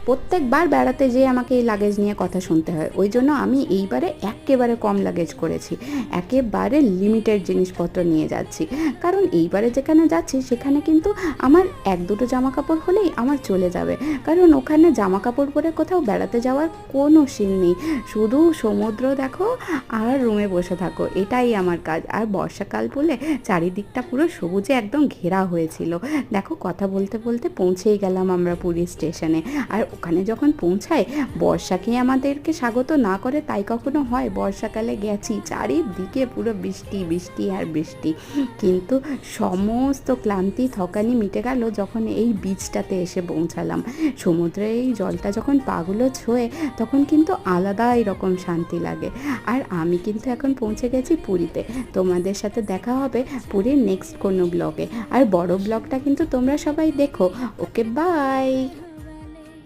প্রত্যেকবার বেড়াতে যেয়ে আমাকে এই লাগেজ নিয়ে কথা শুনতে হয়, ওই জন্য আমি এইবারে একেবারে কম লাগেজ করেছি, একেবারে লিমিটেড জিনিসপত্র নিয়ে যাচ্ছি। কারণ এইবারে যেখানে যাচ্ছি সেখানে কিন্তু আমার এক দুটো জামা কাপড় হলেই আমার চলে যাবে, কারণ ওখানে জামা কাপড় পরে কোথাও বেড়াতে যাওয়ার কোনো সিন নেই, শুধু সমুদ্র দেখো আর রুমে বসে থাকো, এটাই আমার কাজ। আর বর্ষাকাল বলে চারিদিকটা পুরো সবুজে একদম ঘেরা হয়েছিল। দেখো কথা বলতে বলতে পৌঁছেই গেলাম আমরা পুরী স্টেশনে। আর ওখানে যখন পৌঁছায়, বর্ষাকে আমাদেরকে স্বাগত না করে তাই কখনো হয়? বর্ষাকালে গেছি, চারিদিকে পুরো বৃষ্টি বৃষ্টি আর বৃষ্টি, কিন্তু সমস্ত ক্লান্তি থকানি মিটে গেল যখন এই বিচটাতে এসে পৌঁছালাম। সমুদ্রে এই জলটা যখন পাগুলো ছোঁয়ে তখন কিন্তু আলাদাই রকম শান্তি লাগে। আর আমি কিন্তু এখন পৌঁছে গেছি পুরীতে। তোমাদের সাথে দেখা হবে পুরীর নেক্সট কোনো ব্লগে। আর বড় ব্লগটা কিন্তু তোমরা সবাই দেখো। ওকে, বাই।